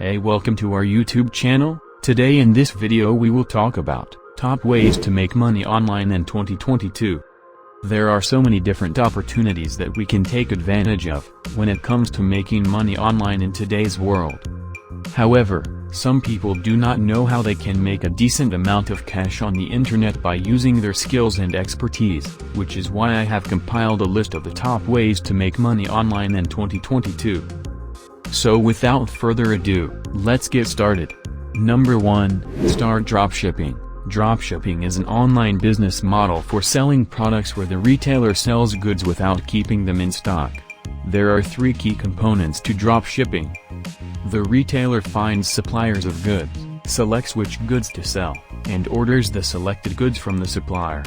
Hey, welcome to our YouTube channel. Today in this video we will talk about top ways to make money online in 2022. There are so many different opportunities that we can take advantage of when it comes to making money online in today's world. However, some people do not know how they can make a decent amount of cash on the internet by using their skills and expertise, which is why I have compiled a list of the top ways to make money online in 2022. So without further ado, let's get started. Number 1. Start dropshipping. Dropshipping is an online business model for selling products where the retailer sells goods without keeping them in stock. There are 3 key components to dropshipping. The retailer finds suppliers of goods, selects which goods to sell, and orders the selected goods from the supplier.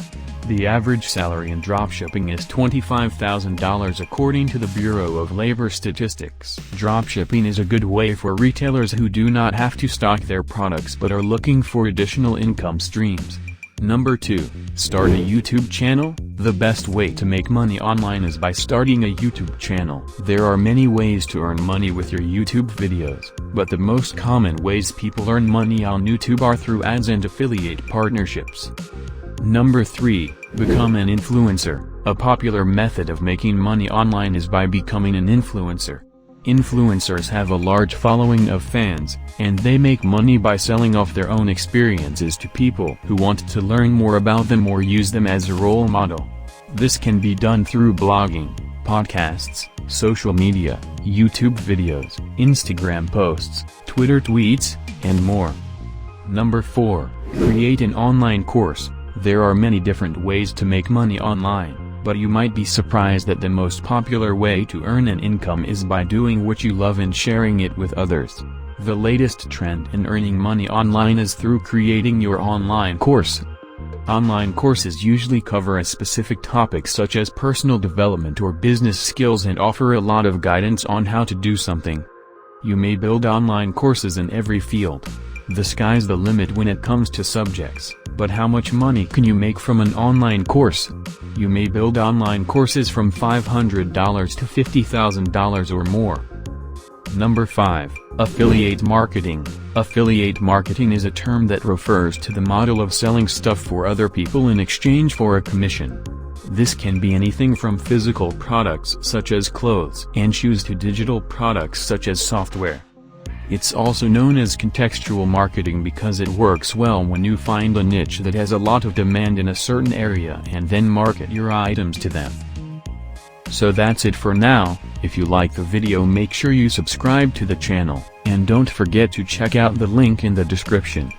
The average salary in dropshipping is $25,000 according to the Bureau of Labor Statistics. Dropshipping is a good way for retailers who do not have to stock their products but are looking for additional income streams. Number 2. Start a YouTube channel. The best way to make money online is by starting a YouTube channel. There are many ways to earn money with your YouTube videos, but the most common ways people earn money on YouTube are through ads and affiliate partnerships. Number 3. Become an influencer. A popular method of making money online is by becoming an influencer. Influencers have a large following of fans, and they make money by selling off their own experiences to people who want to learn more about them or use them as a role model. This can be done through blogging, podcasts, social media, YouTube videos, Instagram posts, Twitter tweets, and more. Number 4. Create an online course. There are many different ways to make money online, but you might be surprised that the most popular way to earn an income is by doing what you love and sharing it with others. The latest trend in earning money online is through creating your online course. Online courses usually cover a specific topic such as personal development or business skills and offer a lot of guidance on how to do something. You may build online courses in every field. The sky's the limit when it comes to subjects, but how much money can you make from an online course? You may build online courses from $500 to $50,000 or more. Number 5. Affiliate marketing. Affiliate marketing is a term that refers to the model of selling stuff for other people in exchange for a commission. This can be anything from physical products such as clothes and shoes to digital products such as software. It's also known as contextual marketing because it works well when you find a niche that has a lot of demand in a certain area and then market your items to them. So that's it for now. If you like the video, make sure you subscribe to the channel, and don't forget to check out the link in the description.